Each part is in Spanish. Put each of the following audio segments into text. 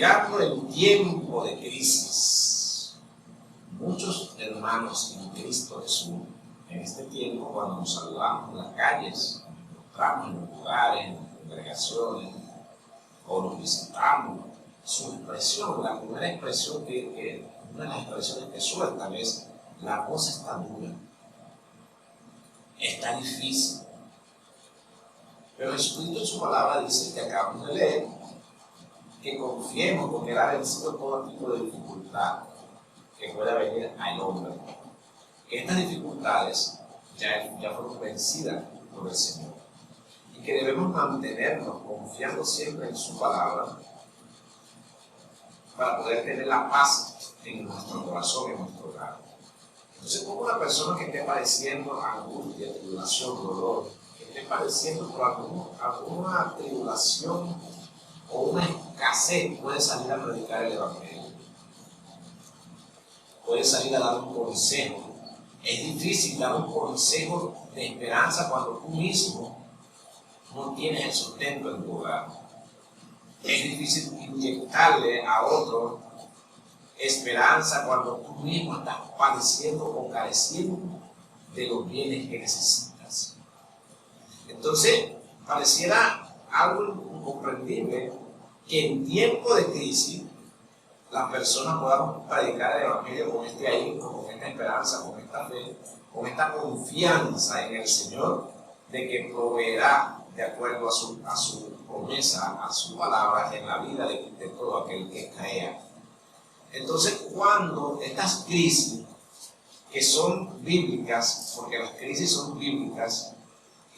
mirando el tiempo de crisis, muchos hermanos en Cristo Jesús, en este tiempo, cuando nos saludamos en las calles, nos encontramos en los lugares, en las congregaciones, o nos visitamos, su expresión, la primera expresión una de las expresiones que sueltan es: la cosa está dura, está difícil. Pero Jesucristo en su palabra dice, que acabamos de leer, que confiemos porque Él ha vencido todo tipo de dificultad que pueda venir al hombre. Que estas dificultades ya fueron vencidas por el Señor. Y que debemos mantenernos confiando siempre en su palabra para poder tener la paz en nuestro corazón, en nuestro hogar. Entonces, como una persona que esté padeciendo angustia, tribulación, dolor, que esté padeciendo por alguna tribulación o una escasez, puede salir a predicar el Evangelio. Puede salir a dar un consejo. Es difícil dar un consejo de esperanza cuando tú mismo no tienes el sustento en tu hogar. Es difícil inyectarle a otro esperanza cuando tú mismo estás padeciendo o careciendo de los bienes que necesitas. Entonces, pareciera algo incomprendible que en tiempo de crisis las personas podamos predicar el Evangelio con este ahínco, con esta esperanza, con esta fe, con esta confianza en el Señor de que proveerá de acuerdo a su promesa, a su palabra en la vida de todo aquel que crea. Entonces, cuando estas crisis que son bíblicas, porque las crisis son bíblicas,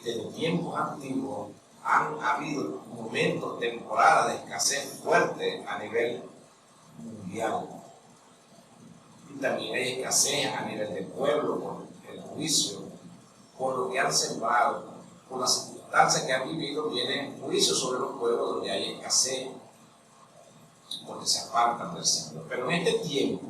desde tiempos antiguos han habido momentos, temporadas de escasez fuerte a nivel mundial. Y también hay escasez a nivel del pueblo por el juicio, por lo que han sembrado, por las circunstancias que han vivido, viene juicio sobre los pueblos donde hay escasez, porque se apartan del Señor. Pero en este tiempo,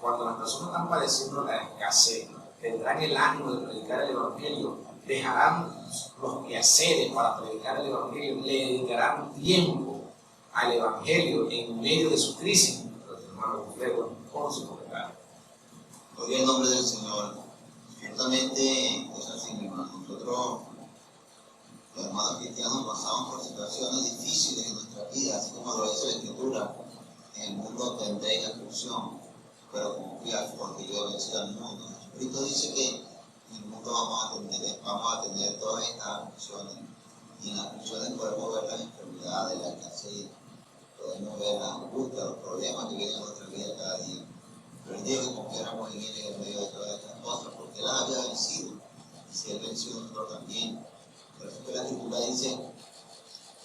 cuando las personas están padeciendo la escasez, tendrán el ánimo de predicar el Evangelio, dejarán los quehaceres para predicar el Evangelio, le dedicarán tiempo al Evangelio en medio de su crisis. Los hermanos Alfredo, con su comentario. Gloria al nombre del Señor. Ciertamente es así, mi hermano. Nosotros, los hermanos cristianos, pasamos por situaciones difíciles en nuestra vida, así como lo dice la Escritura. En el mundo tendréis aflicción, pero confiad, porque yo he vencido al mundo. Jesucristo dice que en el mundo vamos a tener todas estas aflicciones. Y en las aflicciones podemos ver las enfermedades, la escasez, podemos ver la angustia, los problemas que vienen en nuestra vida cada día. Pero el día que confiáramos en Él en medio de todas estas cosas, porque Él las había vencido, y si Él venció, nosotros también. Por eso es que la Escritura dice: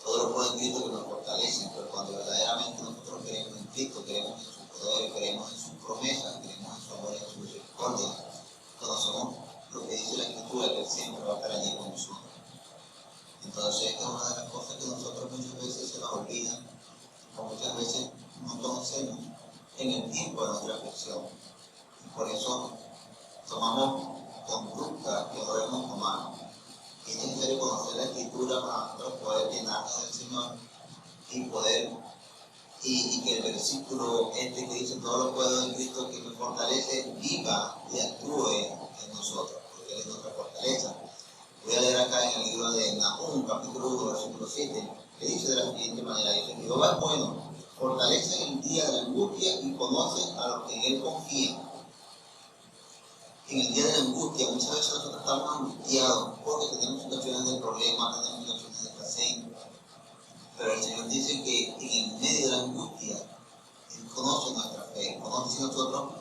todo lo puede en Cristo que nos fortalece. Pero cuando verdaderamente nosotros creemos en Cristo, creemos en su poder, creemos en sus promesas, creemos en su amor y en su misericordia, conocemos lo que dice la Escritura, que Él siempre va a estar allí con nosotros. Entonces, esta es una de las cosas que nosotros muchas veces se nos olvidan, o muchas veces no conocemos en el tiempo de nuestra aflicción. Y por eso tomamos conductas que no debemos tomar. Es necesario conocer la Escritura para nosotros poder llenarnos del Señor y poder, y que el versículo que dice: todo lo puedo en Cristo que me fortalece, viva y actúe en nosotros, porque Él es nuestra fortaleza. Voy a leer acá en el libro de Nahum, capítulo 1, versículo 7, que dice de la siguiente manera: dice, Jehová es bueno, fortalece en el día de la angustia y conoce a los que en Él confían. En el día de la angustia, muchas veces nosotros estamos angustiados porque tenemos situaciones de problemas, tenemos situaciones de escasez. Pero el Señor dice que en el medio de la angustia, Él conoce nuestra fe, conoce si nosotros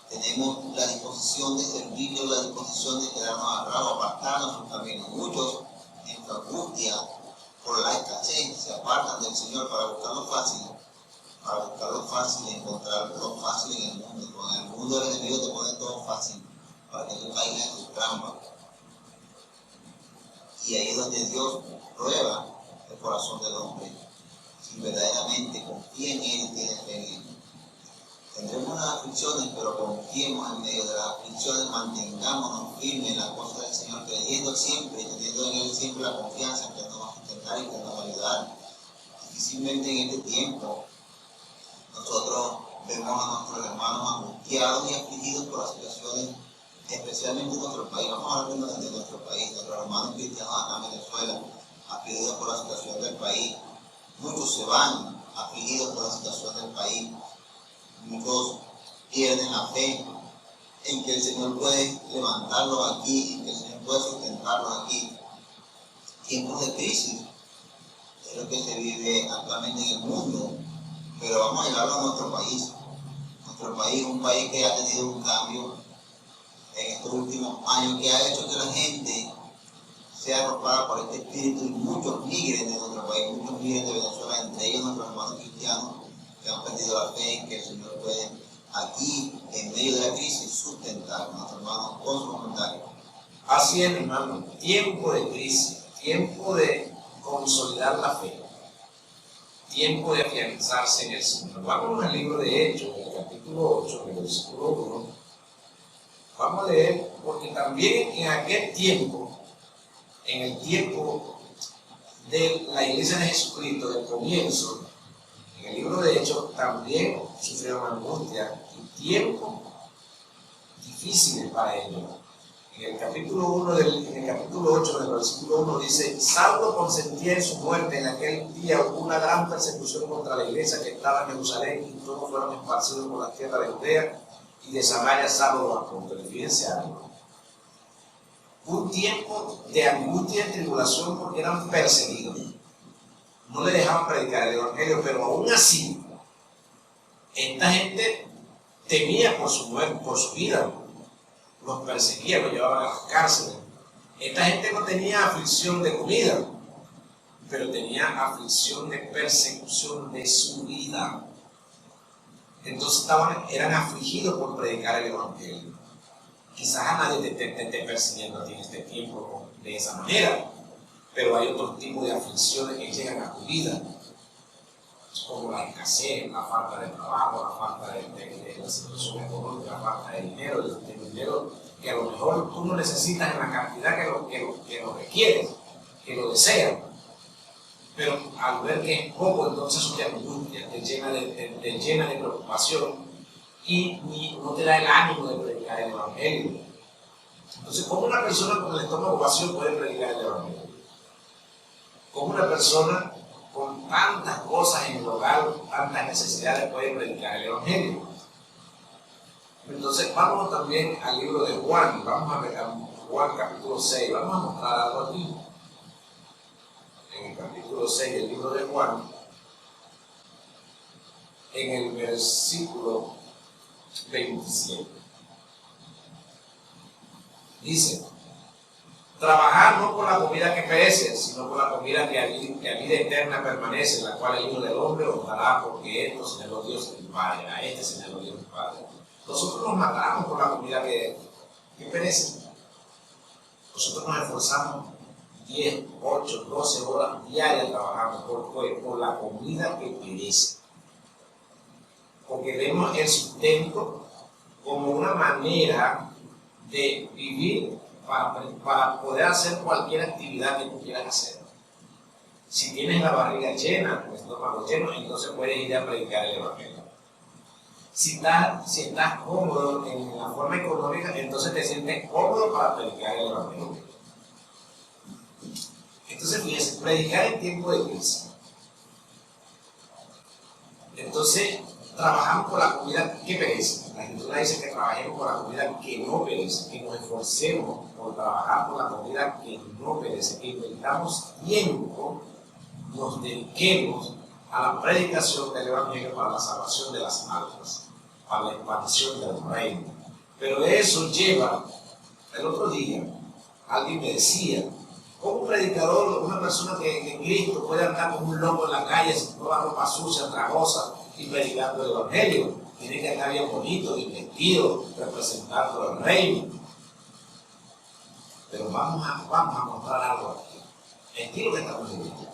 tenemos la disposición de servirle, la disposición de quedarnos agarrados, apartarnos sus caminos. Muchos, en su angustia por la escasez, se apartan del Señor para buscar lo fácil, encontrar lo fácil en el mundo. Con el mundo del enemigo te pone todo fácil, para que tú caigas en sus trampas. Y ahí es donde Dios prueba el corazón del hombre. Si verdaderamente confía en Él y tiene fe en Él. Tendremos unas aflicciones, pero confiemos en medio de las aflicciones, mantengámonos firmes en las cosas del Señor, creyendo siempre y teniendo en Él siempre la confianza en que nos va a sustentar y que nos va a ayudar. Difícilmente en este tiempo Nosotros vemos a nuestros hermanos angustiados y afligidos por las situaciones, especialmente en nuestro país. Vamos a hablar de nuestro país, nuestros hermanos cristianos acá en Venezuela, afligidos por la situación del país. Muchos se van afligidos por la situación del país. Muchos pierden la fe en que el Señor puede levantarlos aquí, en que el Señor puede sustentarlos aquí. Tiempos de crisis es lo que se vive actualmente en el mundo, pero vamos a llevarlo a nuestro país. Nuestro país es un país que ha tenido un cambio en estos últimos años, que ha hecho que la gente sea arropada por este espíritu, y muchos migren de nuestro país, muchos migren de Venezuela, entre ellos nuestros hermanos cristianos que han perdido la fe en que el Señor puede aquí, en medio de la crisis, sustentar. Nuestros hermanos, con su comentario. Así es, hermano, tiempo de crisis, tiempo de consolidar la fe, tiempo de afianzarse en el Señor. Vamos al libro de Hechos, en el capítulo 8, en el versículo 1. Vamos a leer, porque también en aquel tiempo, en el tiempo de la iglesia de Jesucristo, del comienzo, en el libro de Hechos, también sufrieron angustia y tiempos difíciles para ellos. En el capítulo 8, del versículo 1 dice: Saulo consentía en su muerte. En aquel día hubo una gran persecución contra la iglesia que estaba en Jerusalén, y todos fueron esparcidos por la tierra de Judea y de Samaria, salvo los apóstoles. Fíjense algo. Un tiempo de angustia y tribulación porque eran perseguidos. No le dejaban predicar el evangelio, pero aún así, esta gente temía por su muerte, por su vida. Los perseguían, los llevaban a las cárceles. Esta gente no tenía aflicción de comida, pero tenía aflicción de persecución de su vida. Entonces eran afligidos por predicar el evangelio. Quizás a nadie te esté persiguiendo a ti en este tiempo de esa manera, pero hay otros tipos de aflicciones que llegan a tu vida, como la escasez, la falta de trabajo, la falta de la situación económica, la falta de dinero que a lo mejor tú no necesitas en la cantidad que lo requieres, que lo deseas, pero al ver que es poco, entonces eso te angustia, te llena de preocupación y no te da el ánimo de predicar el evangelio. Entonces, ¿cómo una persona con el estómago vacío puede predicar el evangelio? ¿Cómo una persona con tantas cosas en el hogar, tantas necesidades, puede predicar el evangelio? Entonces, vamos también al libro de Juan. Vamos a ver a Juan capítulo 6. Vamos a mostrar algo aquí. En el capítulo 6 del libro de Juan, en el versículo 27. Dice: Trabajad no por la comida que perece, sino por la comida que a vida eterna permanece, la cual el Hijo del Hombre os dará, porque esto señaló Dios el Padre. A este señaló Dios el Padre. Nosotros nos matamos por la comida que perece. Nosotros nos esforzamos 10, 8, 12 horas diarias trabajando por la comida que perece. Porque vemos el sustento como una manera de vivir para poder hacer cualquier actividad que tú quieras hacer. Si tienes la barriga llena, el estómago lleno, entonces puedes ir a predicar el evangelio. Si estás cómodo en la forma económica, entonces te sientes cómodo para predicar el evangelio. Entonces, fíjense, predicar en tiempo de crisis. Entonces, trabajamos por la comida que perece. La Escritura dice que trabajemos por la comida que no perece, que nos esforcemos por trabajar por la comida que no perece, que invirtamos tiempo, nos dediquemos a la predicación del evangelio para la salvación de las almas, para la expansión del reino. Pero eso lleva, el otro día, alguien me decía: ¿cómo un predicador, una persona que en Cristo puede andar con un lobo en la calle, sin toda ropa sucia, tragosa, y predicando el evangelio? Tiene que estar bien bonito, bien vestido, representando el reino. Pero vamos a mostrar algo aquí. Es lo que estamos viviendo.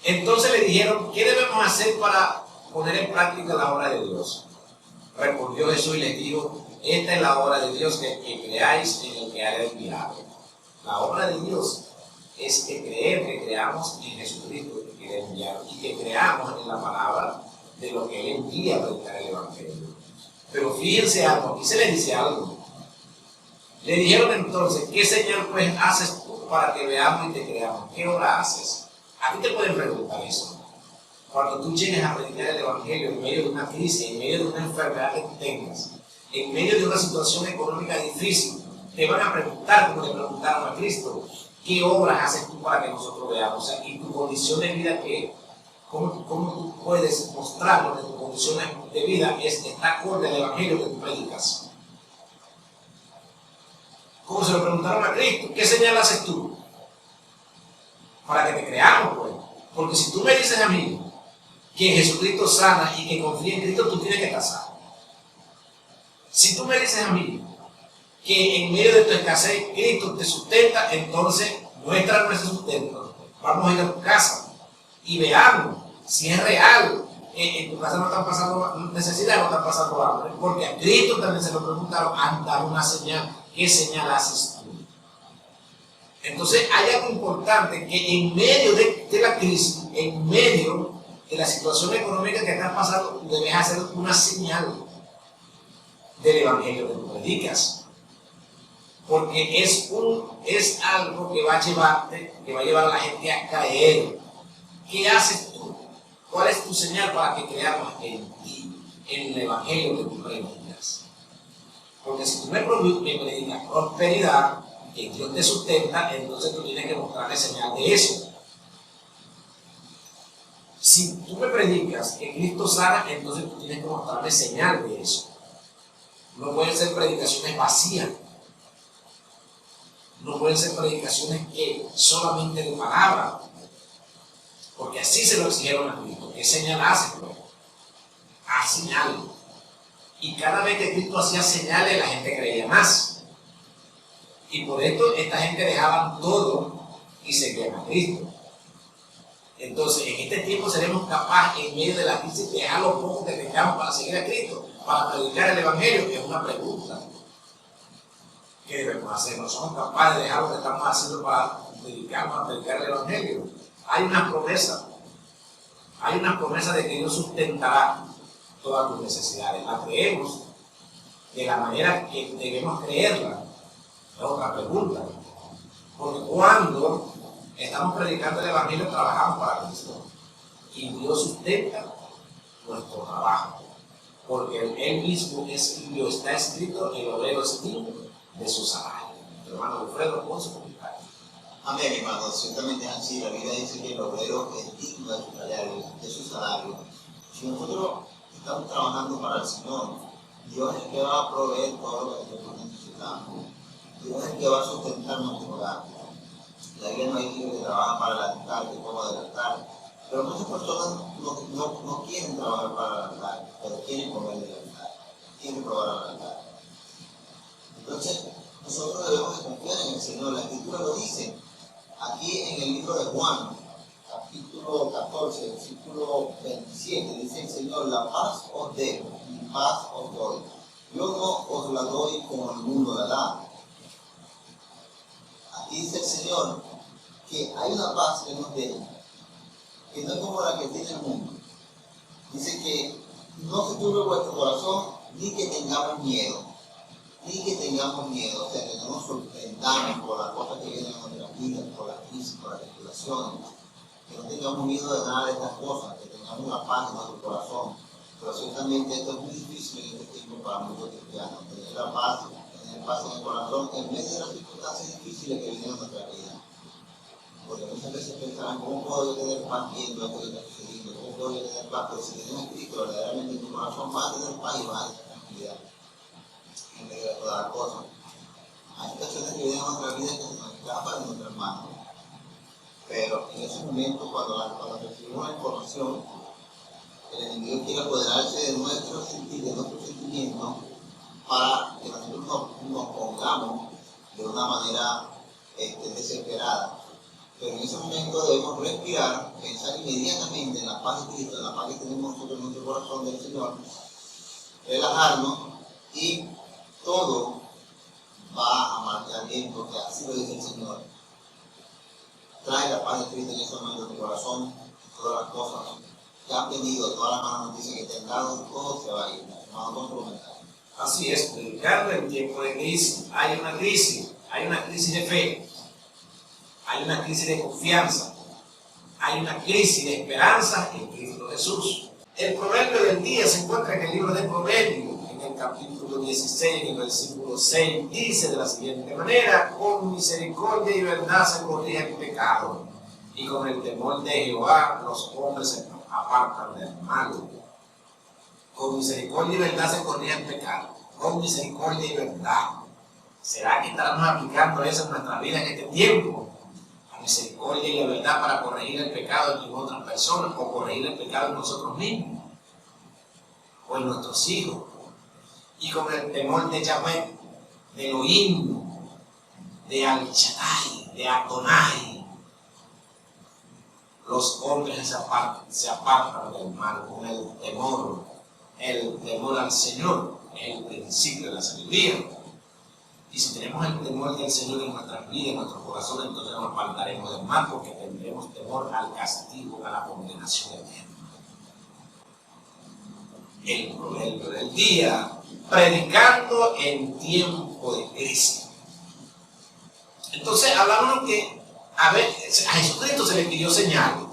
Entonces le dijeron: ¿qué debemos hacer para poner en práctica la obra de Dios? Respondió Jesús y les dijo: esta es la obra de Dios, que creáis en el que ha enviado. La obra de Dios es que creamos en Jesucristo, que ha enviado, y que creamos en la palabra de lo que él envía a predicar el Evangelio. Pero fíjense algo, aquí se le dice algo. Le dijeron entonces, ¿qué señal pues haces tú para que veamos y te creamos? ¿Qué obra haces? A ti te pueden preguntar eso. Cuando tú llegues a predicar el Evangelio en medio de una crisis, en medio de una enfermedad que tú tengas, en medio de una situación económica difícil, te van a preguntar, como le preguntaron a Cristo, ¿qué obras haces tú para que nosotros veamos? O sea, y tu condición de vida, ¿qué? ¿Cómo tú puedes mostrarlo que tu condición de vida está acorde al Evangelio que tú predicas? Como se lo preguntaron a Cristo, ¿qué señal haces tú? Para que te creamos, pues. Porque si tú me dices a mí que Jesucristo sana y que confía en Cristo, tú tienes que casar. Si tú me dices a mí que en medio de tu escasez Cristo te sustenta, entonces muestra nuestro sustento. Vamos a ir a tu casa y veamos si es real. En tu casa no están pasando necesidad, no están pasando hambre, porque a Cristo también se lo preguntaron, anda una señal. ¿Qué señal haces tú? Entonces hay algo importante, que en medio de la crisis, en medio de la situación económica que estás pasando, debes hacer una señal del Evangelio que tú predicas, porque es algo que va a llevar a la gente a creer. ¿Qué haces tú? ¿Cuál es tu señal para que creamos en ti, en el Evangelio que tú predicas? Porque si tú me predicas prosperidad, que Dios te sustenta, entonces tú tienes que mostrarle señal de eso. Si tú me predicas que Cristo sana, entonces tú tienes que mostrarle señal de eso. No pueden ser predicaciones vacías. No pueden ser predicaciones que solamente de palabra. Porque así se lo exigieron a Cristo. ¿Qué señal hace? Haz señales. Y cada vez que Cristo hacía señales, la gente creía más. Y por esto esta gente dejaba todo y seguían a Cristo. Entonces, en este tiempo seremos capaces, en medio de la crisis, de dejar lo poco que tengamos para seguir a Cristo, para predicar el Evangelio, que es una pregunta. ¿Qué debemos hacer? ¿No somos capaces de dejar lo que estamos haciendo para dedicarnos a predicar el Evangelio? Hay una promesa de que Dios sustentará todas tus necesidades. La creemos de la manera que debemos creerla. Es otra pregunta. Porque cuando estamos predicando el Evangelio, trabajamos para Cristo. Y Dios sustenta nuestro trabajo. Porque Él mismo escribió, está escrito, el obrero es digno de su salario. Hermano Alfredo, con su comentario. Amén, hermano. Ciertamente es así. La Biblia dice que el obrero es digno de su salario. Si nosotros estamos trabajando para el Señor, Dios es el que va a proveer todo lo que nosotros necesitamos. Dios es el que va a sustentar nuestro hogar. La Biblia no dice que trabaja para el altar, que coma del altar. Pero muchas personas no quieren trabajar para el altar, pero quieren comer del altar, quieren probar al altar. Entonces, nosotros debemos de confiar en el Señor. La Escritura lo dice aquí en el libro de Juan, capítulo 14, versículo 27, dice el Señor: la paz os dejo, mi paz os doy. Yo no os la doy como el mundo la da. Aquí dice el Señor que hay una paz que nos deja, que no es como la que tiene el mundo. Dice que no se turbe vuestro corazón, ni que tengamos miedo. Ni que tengamos miedo, o sea, que no nos sorprendamos por las cosas que vienen en nuestra vida, por la crisis, por las tribulaciones. Que no tengamos miedo de nada de estas cosas, que tengamos la paz en nuestro corazón. Pero ciertamente esto es muy difícil en este tiempo para muchos cristianos, tener la paz, tener paz en el corazón, en medio de las circunstancias difíciles que vienen en nuestra vida. Porque muchas veces pensarán: ¿cómo puedo yo tener paz viendo esto que está sucediendo? ¿Cómo puedo yo tener paz? Pero si tienes a Cristo verdaderamente en tu corazón, vas a tener paz y vas a tener tranquilidad en medio de todas las cosas. Hay situaciones que vienen a nuestra vida que se nos escapan de nuestras manos. Pero en esos momentos, cuando recibimos la información, el enemigo quiere apoderarse de nuestro sentir, de nuestro sentimiento, para que nosotros nos pongamos de una manera desesperada. Pero en ese momento debemos respirar, pensar inmediatamente en la paz de Cristo, en la paz que tenemos nosotros en nuestro corazón del Señor, relajarnos, y todo va a marchar bien, porque así lo dice el Señor. Trae la paz de Cristo en ese momento en tu corazón, todas las cosas que han venido, todas las malas noticias que te han dado, todo se va a ir. Hermano, con tu comentario. Así es, predicando en tiempo de crisis. Hay una crisis de fe, hay una crisis de confianza, hay una crisis de esperanza en Cristo Jesús. El proverbio del día se encuentra en el libro de Proverbios, en el capítulo 16, en el versículo 6, dice de la siguiente manera: con misericordia y verdad se corrige el pecado, y con el temor de Jehová los hombres se apartan del mal. Con misericordia y verdad se corrige el pecado, con misericordia y verdad. ¿Será que estamos aplicando eso en nuestra vida en este tiempo? La misericordia y la verdad para corregir el pecado en otras personas, o corregir el pecado en nosotros mismos, o en nuestros hijos. Y con el temor de Yahweh, de Elohim, de Al-Shaddai, de Adonai, los hombres se apartan del mal con el temor al Señor, es el principio de la sabiduría. Y si tenemos el temor del Señor en nuestras vidas, en nuestros corazones, entonces nos apartaremos del mal, porque tendremos temor al castigo, a la condenación eterna. El proverbio del día: predicando en tiempo de crisis. Entonces hablamos que a Jesucristo se le pidió señal,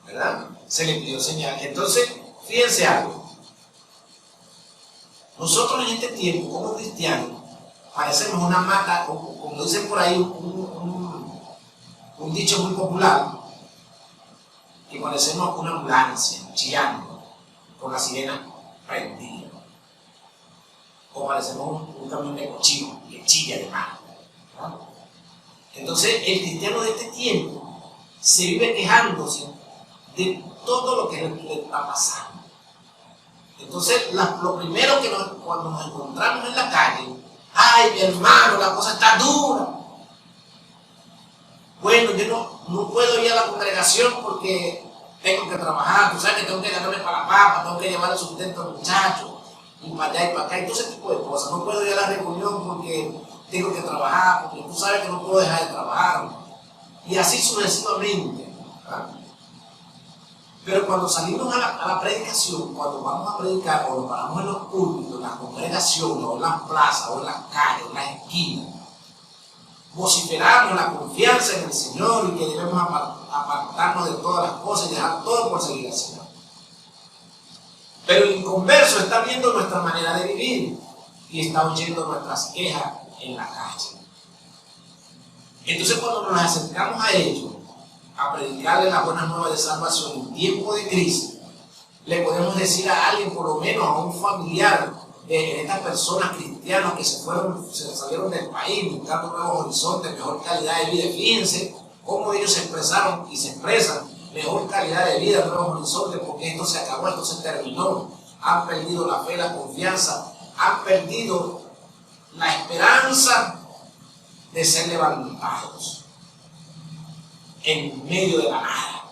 ¿verdad? Se le pidió señal. Entonces, fíjense algo. Nosotros en este tiempo, como cristianos, parecemos una mata, como dicen por ahí, un dicho muy popular, que parecemos una ambulancia chillando con la sirena prendida. O parecemos un camión de cochino que chilla de mal, ¿no? Entonces, el cristiano de este tiempo se vive quejándose de todo lo que le está pasando. Entonces, lo primero que cuando nos encontramos en la calle: ay, mi hermano, la cosa está dura. Bueno, yo no puedo ir a la congregación porque tengo que trabajar, tú sabes que tengo que ganarme para la papa, tengo que llevar el sustento al muchacho, y para allá y para acá, y todo ese tipo de cosas. No puedo ir a la reunión porque tengo que trabajar, porque tú sabes que no puedo dejar de trabajar. Y así sucesivamente, ¿verdad? Pero cuando salimos a la predicación, cuando vamos a predicar, o nos paramos en los púlpitos, en las congregaciones, o en las plazas, o en las calles, o en las esquinas, vociferamos la confianza en el Señor y que debemos apartarnos de todas las cosas y dejar todo por seguir al Señor. Pero el inconverso está viendo nuestra manera de vivir y está oyendo nuestras quejas en la calle. Entonces, cuando nos acercamos a ellos, a predicarle las buenas nuevas de salvación en tiempo de crisis, le podemos decir a alguien, por lo menos a un familiar de estas personas cristianas que se salieron del país buscando nuevos horizontes, mejor calidad de vida. Fíjense cómo ellos se expresaron y se expresan: mejor calidad de vida, nuevos horizontes, porque esto se acabó, esto se terminó. Han perdido la fe, la confianza, han perdido la esperanza de ser levantados en medio de la nada.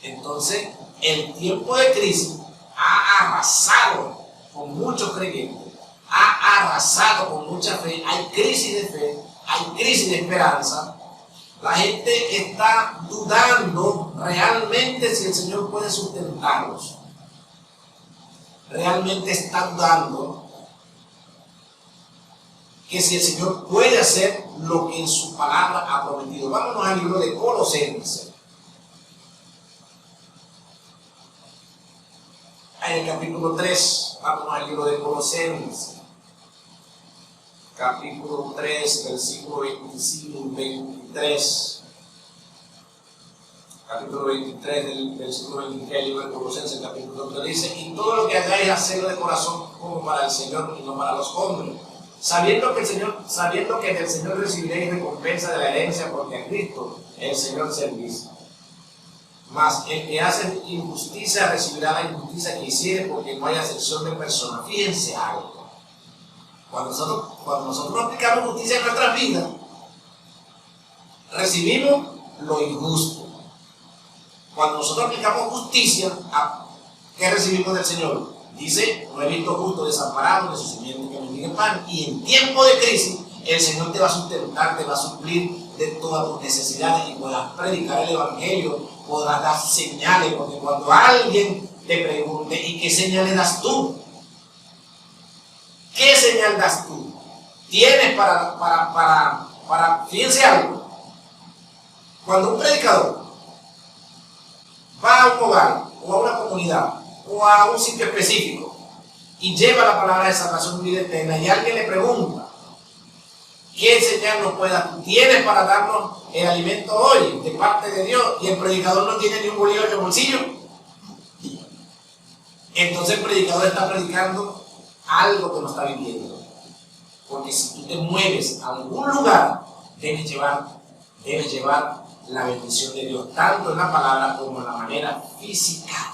Entonces, el tiempo de crisis ha arrasado con muchos creyentes, ha arrasado con mucha fe. Hay crisis de fe, hay crisis de esperanza. La gente está dudando realmente si el Señor puede sustentarlos. Realmente está dudando que si el Señor puede hacer lo que en su palabra ha prometido. Vámonos al libro de Colosenses. En el capítulo 3, vámonos al libro de Colosenses. Capítulo 3, versículo 25 y 23. Capítulo 23 del versículo 23 del libro de Colosenses, capítulo 3, dice: y todo lo que hagáis, hacedlo de corazón como para el Señor y no para los hombres, sabiendo que del Señor recibiréis recompensa de la herencia, porque a Cristo el Señor servís. Mas el que hace injusticia recibirá la injusticia que hiciere, porque no hay acepción de personas. Fíjense algo. Cuando nosotros aplicamos justicia en nuestras vidas, recibimos lo injusto. Cuando nosotros aplicamos justicia, ¿qué recibimos del Señor? Dice: no he visto justo desamparado, ni su simiente que mendigue pan. Y en tiempo de crisis, el Señor te va a sustentar, te va a suplir, de todas tus necesidades y puedas predicar el Evangelio, podrás dar señales, porque cuando alguien te pregunte, ¿y qué señales das tú? ¿Qué señal das tú? Tienes fíjense algo, cuando un predicador va a un hogar, o a una comunidad, o a un sitio específico, y lleva la palabra de salvación y vida eterna, y alguien le pregunta, ¿qué señal nos puede dar? ¿Tienes para darnos el alimento hoy de parte de Dios? Y el predicador no tiene ni un bolillo en el bolsillo. Entonces el predicador está predicando algo que no está viviendo. Porque si tú te mueves a algún lugar, debes llevar la bendición de Dios, tanto en la palabra como en la manera física,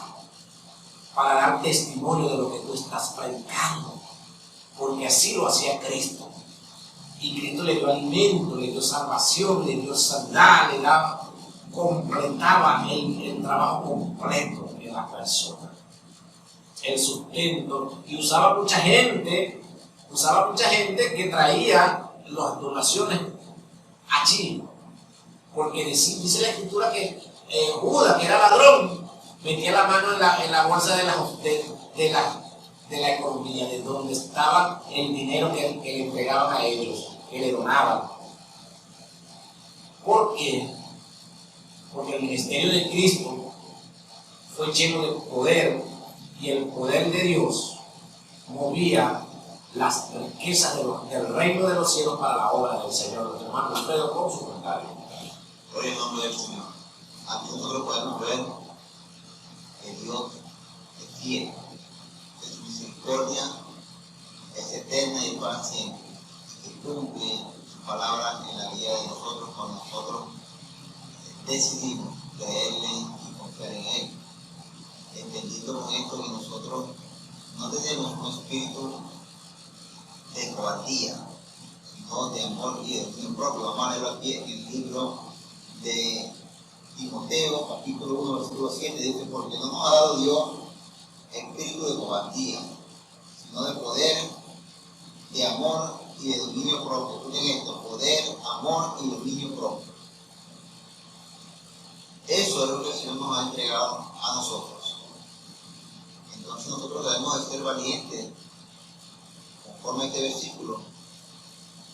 para dar testimonio de lo que tú estás predicando. Porque así lo hacía Cristo. Y Cristo le dio alimento, le dio salvación, le dio sanidad, completaba el trabajo completo en la persona. El sustento. Y usaba mucha gente que traía las donaciones allí. Porque dice la Escritura que Judas, que era ladrón, metía la mano en la bolsa de la economía, de donde estaba el dinero que le entregaban a ellos, que le donaban. ¿Por qué? Porque el ministerio de Cristo fue lleno de poder, y el poder de Dios movía las riquezas del reino de los cielos para la obra del Señor. Los hermanos Alfredo con su comentario. Por el nombre del Señor. Aquí nosotros podemos ver que Dios es fiel, que su misericordia es eterna y para siempre, que cumple su palabra en la vida de nosotros cuando nosotros decidimos creerle y confiar en Él. Entendiendo con esto que nosotros no tenemos un espíritu de cobardía, sino de amor y de dominio propio. Vamos a leerlo aquí en el libro de Timoteo, capítulo 1, versículo 7, dice: porque no nos ha dado Dios espíritu de cobardía, sino de poder, de amor y de dominio propio. Escuchen esto: poder, amor y dominio propio. Eso es lo que el Señor nos ha entregado a nosotros. Entonces nosotros debemos de ser valientes, conforme a este versículo,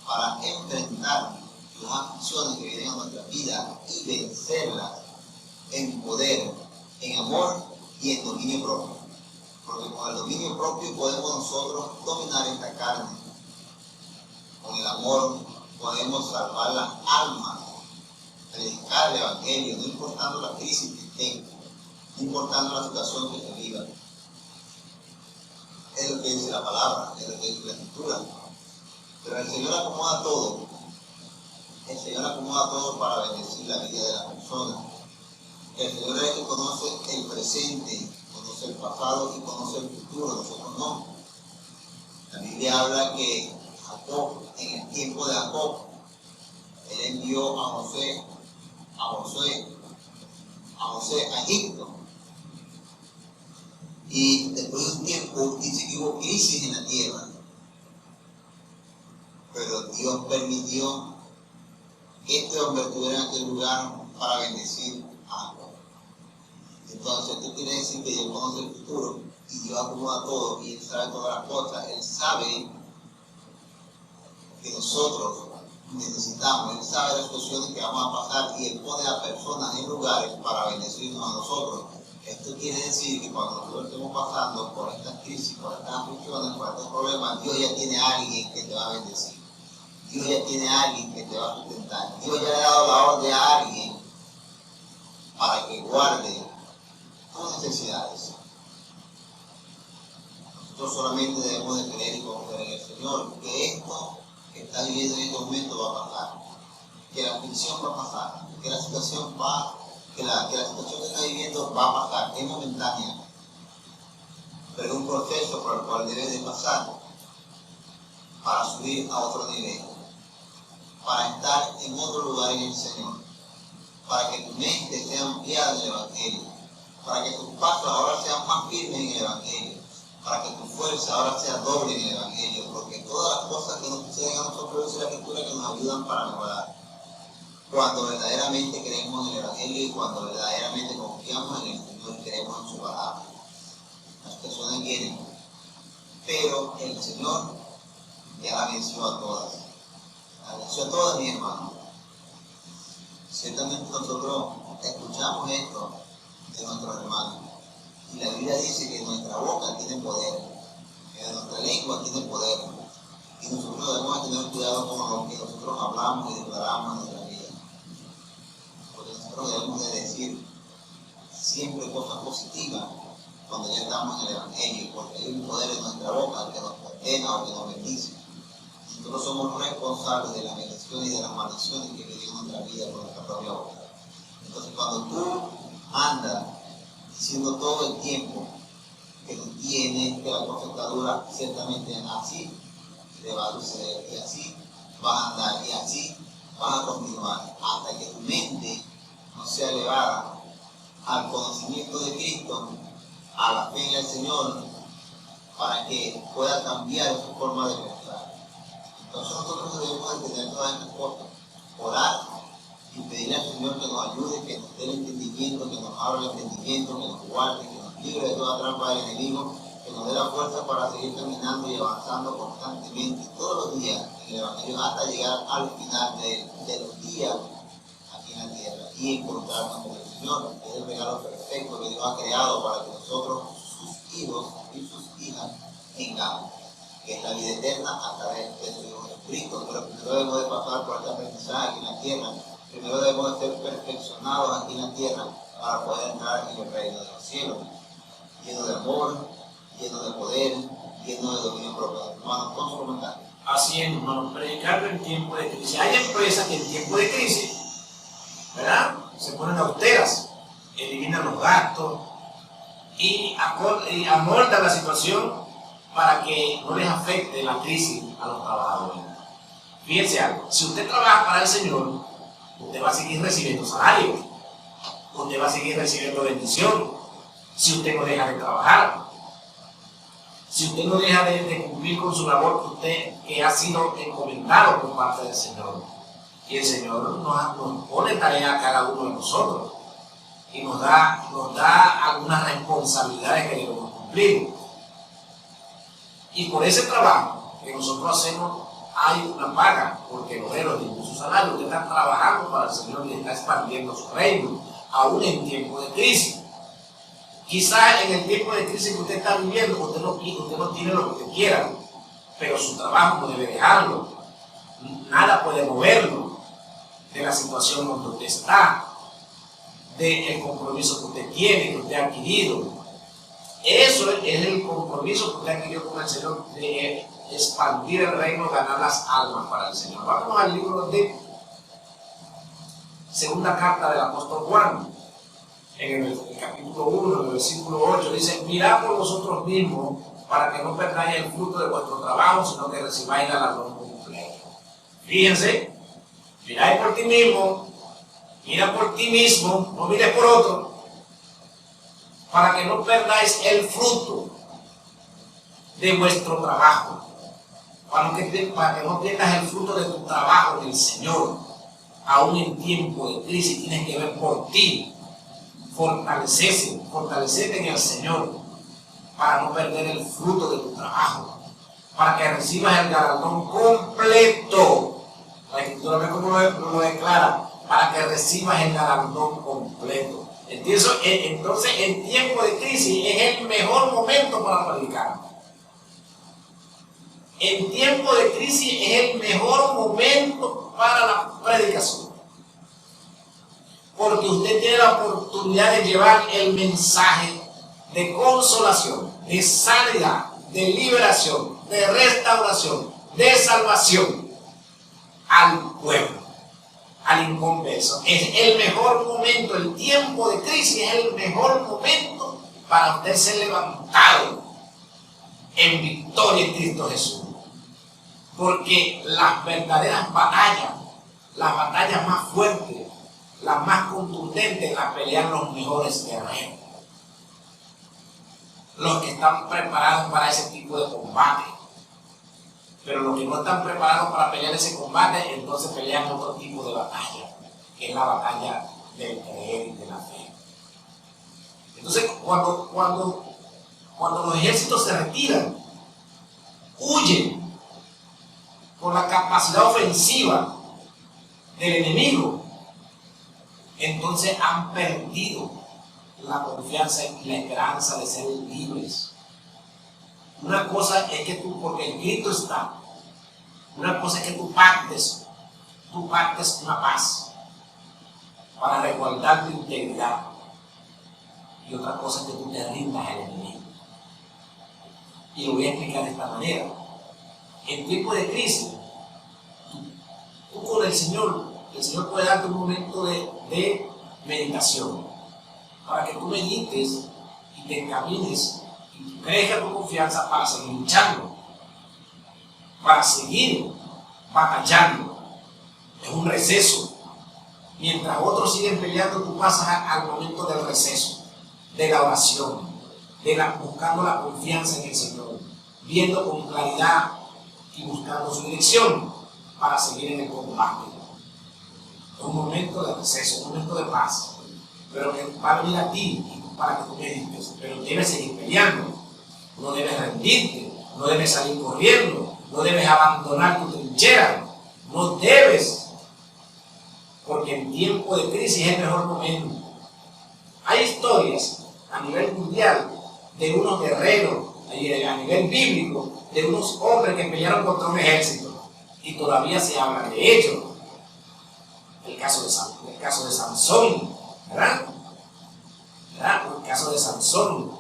para enfrentar las aflicciones que vienen a nuestra vida y vencerlas en poder, en amor y en dominio propio. Porque con el dominio propio podemos nosotros dominar esta carne. Con el amor podemos salvar las almas, predicar el Evangelio, no importando la crisis que esté, no importando la situación que se viva. Es lo que dice la palabra, es lo que dice la Escritura. Pero el Señor acomoda todo. El Señor acomoda todo para bendecir la vida de la persona. El Señor es el que conoce el presente, conoce el pasado y conoce el futuro. Nosotros no. La Biblia habla que Jacob, en el tiempo de Jacob, él envió a José a Egipto. Y después de un tiempo dice que hubo crisis en la tierra. Pero Dios permitió que este hombre estuviera en aquel lugar para bendecir a Jacob. Entonces esto quiere decir que Dios conoce el futuro y Dios acomoda todo y Él sabe todas las cosas. Él sabe que nosotros necesitamos, Él sabe las situaciones que vamos a pasar y Él pone a personas en lugares para bendecirnos a nosotros. Esto quiere decir que cuando nosotros estemos pasando por estas crisis, por estas aflicciones, por estos problemas, Dios ya tiene a alguien que te va a bendecir. Dios ya tiene a alguien que te va a sustentar. Dios ya le ha dado la orden a alguien para que guarde tus necesidades. Nosotros solamente debemos de creer y confiar en el Señor, que esto que está viviendo en este momento va a pasar, que la aflicción va a pasar, que la situación que está viviendo va a pasar, es momentánea, pero es un proceso por el cual debes de pasar para subir a otro nivel, para estar en otro lugar en el Señor, para que tu mente sea ampliada en el Evangelio, para que tus pasos ahora sean más firmes en el Evangelio, para que tu fuerza ahora sea doble en el Evangelio, porque todas las cosas que nos suceden a nosotros, dice la Escritura, que nos ayudan para mejorar. cuando verdaderamente creemos en el Evangelio y cuando verdaderamente confiamos en el Señor y creemos en su palabra. Las personas vienen, pero el Señor ya la venció a todas. La venció a todas, mi hermano. Ciertamente nosotros escuchamos esto de nuestros hermanos. Y la Biblia dice que nuestra boca tiene poder, que nuestra lengua tiene poder. Y nosotros debemos tener cuidado con lo que nosotros hablamos y declaramos en nuestra vida. Porque nosotros debemos de decir siempre cosas positivas cuando ya estamos en el Evangelio, porque hay un poder en nuestra boca que nos condena o que nos bendice. Nosotros somos responsables de las bendiciones y de las maldiciones que vienen en nuestra vida por nuestra propia boca. Entonces, cuando tú andas diciendo todo el tiempo que tú tienes, que la profetadura ciertamente así te va a suceder, y así vas a andar, y así vas a continuar, hasta que tu mente no sea elevada al conocimiento de Cristo, a la fe en el Señor, para que pueda cambiar su forma de pensar. Entonces nosotros debemos de tener todas estas cosas, orar y pedirle al Señor que nos ayude, que nos dé el entendimiento, que nos abra el entendimiento, que nos guarde, que nos libre de toda trampa del enemigo, que nos dé la fuerza para seguir caminando y avanzando constantemente todos los días en el Evangelio hasta llegar al final de los días aquí en la tierra y encontrarnos con el Señor, que es el regalo perfecto que Dios ha creado para que nosotros, sus hijos y sus hijas, tengamos, que es la vida eterna a través de su Hijo Jesucristo. Pero primero debemos de pasar por este aprendizaje aquí en la tierra, primero debemos de ser perfeccionados aquí en la tierra para poder entrar en el reino de los cielos, lleno de amor, lleno de poder, lleno de dominio propio. Hermanos, con su comentario. Así es, hermano, predicando en tiempo de crisis. Hay empresas que en tiempo de crisis, ¿verdad?, se ponen austeras, eliminan los gastos y amoldan la situación para que no les afecte la crisis a los trabajadores. Fíjense algo, si usted trabaja para el Señor, usted va a seguir recibiendo salario, usted va a seguir recibiendo bendición, si usted no deja de trabajar, si usted no deja de cumplir con su labor que ha sido encomendado por parte del Señor. Y el Señor nos pone tarea a cada uno de nosotros y nos da algunas responsabilidades que debemos cumplir. Y por ese trabajo que nosotros hacemos hay una paga, porque el obrero tiene su salario. Usted está trabajando para el Señor y está expandiendo su reino, aún en tiempo de crisis. Quizás en el tiempo de crisis que usted está viviendo, usted no tiene lo que usted quiera, pero su trabajo no debe dejarlo. Nada puede moverlo de la situación donde usted está, del compromiso que usted tiene, que usted ha adquirido. Eso es el compromiso que usted ha adquirido con el Señor, de expandir el reino, ganar las almas para el Señor. Vamos al libro de segunda carta del apóstol Juan, en el capítulo 1, en el versículo 8, dice: mirad por vosotros mismos, para que no perdáis el fruto de vuestro trabajo, sino que recibáis galardón completo. Fíjense, mirad por ti mismo, mira por ti mismo, no mires por otro, para que no perdáis el fruto de vuestro trabajo, para que no pierdas el fruto de tu trabajo del Señor. Aún en tiempo de crisis tienes que ver por ti, fortalecerte en el Señor, para no perder el fruto de tu trabajo, para que recibas el galardón completo. La Escritura ve cómo lo declara: para que recibas el galardón completo. Entonces, en tiempo de crisis es el mejor momento para predicar. En tiempo de crisis es el mejor momento para la predicación, porque usted tiene la oportunidad de llevar el mensaje de consolación, de sanidad, de liberación, de restauración, de salvación al pueblo, al inconverso. Es el mejor momento, el tiempo de crisis es el mejor momento para usted ser levantado en victoria en Cristo Jesús. Porque las verdaderas batallas, las batallas más fuertes, las más contundentes, las pelean los mejores guerreros, los que están preparados para ese tipo de combate. Pero los que no están preparados para pelear ese combate, entonces pelean otro tipo de batalla. que es la batalla del creer y de la fe. Entonces, cuando los ejércitos se retiran, huyen por la capacidad ofensiva del enemigo, entonces han perdido la confianza y la esperanza de ser libres. Una cosa es que tú, porque en Cristo está, una cosa es que tú partes una paz para resguardar tu integridad, y otra cosa es que tú te rindas al enemigo. Y lo voy a explicar de esta manera. En tiempo de crisis, tú con el Señor puede darte un momento de meditación, para que tú medites y te encamines y crezca tu confianza para seguir luchando, para seguir batallando. Es un receso. Mientras otros siguen peleando, tú pasas al momento del receso, de la oración, buscando la confianza en el Señor, viendo con claridad y buscando su dirección para seguir en el combate. Es un momento de receso, un momento de paz, pero que va a venir a ti para que tú medites, pero debes seguir peleando, no debes rendirte, no debes salir corriendo, no debes abandonar tu trinchera, no debes, porque en tiempo de crisis es el mejor momento. Hay historias a nivel mundial de unos guerreros, a nivel bíblico, de unos hombres que pelearon contra un ejército y todavía se habla de ellos. El caso de Sansón, ¿verdad? El caso de Sansón,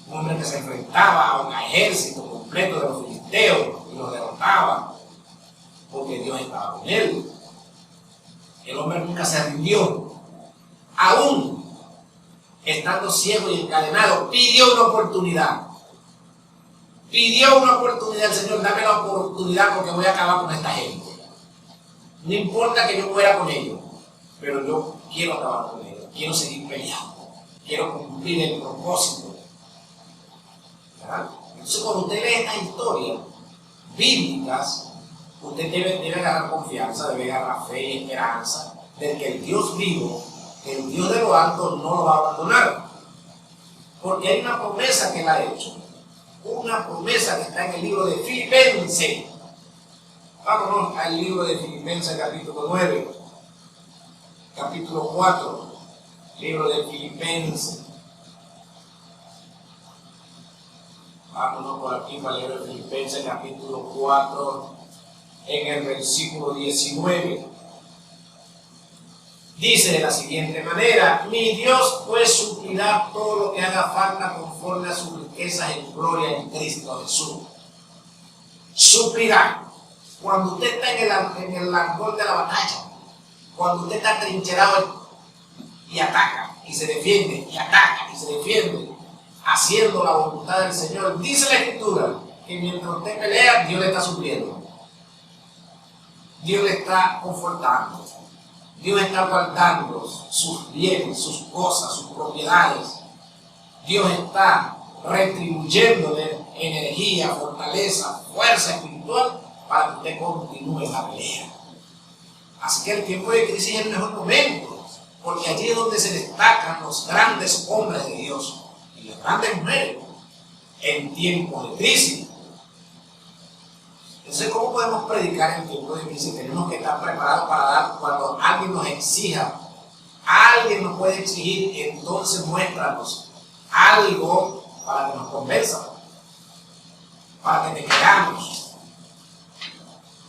un hombre que se enfrentaba a un ejército completo de los filisteos y los derrotaba porque Dios estaba con él. El hombre nunca se rindió, aún estando ciego y encadenado, pidió una oportunidad. Pidió una oportunidad al Señor: dame la oportunidad porque voy a acabar con esta gente. No importa que yo muera con ellos, pero yo quiero acabar con ellos, quiero seguir peleando, quiero cumplir el propósito. ¿Verdad? Entonces, cuando usted lee estas historias bíblicas, usted debe agarrar confianza, debe agarrar fe y esperanza de que el Dios vivo, que el Dios de lo alto no lo va a abandonar. Porque hay una promesa que Él ha hecho. Una promesa que está en el libro de Filipenses. Vámonos al libro de Filipenses, capítulo 9, capítulo 4, libro de Filipenses. Vámonos por aquí para el libro de Filipenses, capítulo 4, en el versículo 19. Dice de la siguiente manera: mi Dios pues suplirá todo lo que haga falta conforme a sus riquezas en gloria en Cristo Jesús. Suplirá. Cuando usted está en el ardor de la batalla, cuando usted está trincherado y ataca y se defiende, y ataca y se defiende, haciendo la voluntad del Señor, dice la Escritura que mientras usted pelea, Dios le está supliendo. Dios le está confortando. Dios está guardando sus bienes, sus cosas, sus propiedades. Dios está retribuyéndole energía, fortaleza, fuerza espiritual para que usted continúe la pelea. Así que el tiempo de crisis es el mejor momento, porque allí es donde se destacan los grandes hombres de Dios y las grandes mujeres en tiempos de crisis. Entonces, ¿cómo podemos predicar en tiempos de crisis? Tenemos que estar preparados para dar cuando alguien nos exija. Alguien nos puede exigir, entonces muéstranos algo para que nos convenza, para que te creamos.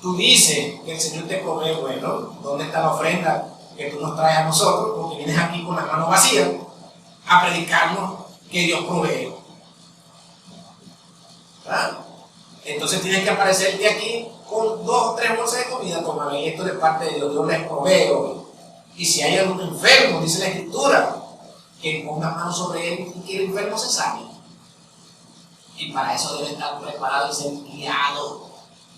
Tú dices que el Señor te provee, bueno, ¿dónde está la ofrenda que tú nos traes a nosotros? Porque vienes aquí con las manos vacías a predicarnos que Dios provee. ¿Verdad? Entonces tienes que aparecerte aquí con 2 o 3 bolsas de comida. Toma, esto de parte de Dios, Dios les provee hoy. Y si hay algún enfermo, dice la Escritura, que ponga manos sobre él y que el enfermo se sane. Y para eso debe estar preparado y ser guiado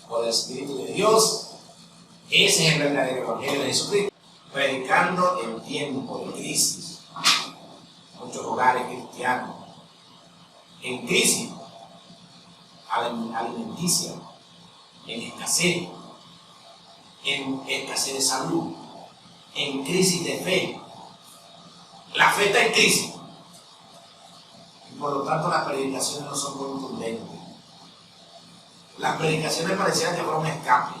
por el Espíritu de Dios. Ese es el verdadero Evangelio de Jesucristo. Predicando en tiempo de crisis. Muchos hogares cristianos en crisis alimenticia, en escasez de salud, en crisis de fe. La fe está en crisis. Y por lo tanto las predicaciones no son contundentes. Las predicaciones parecían que fueron un escape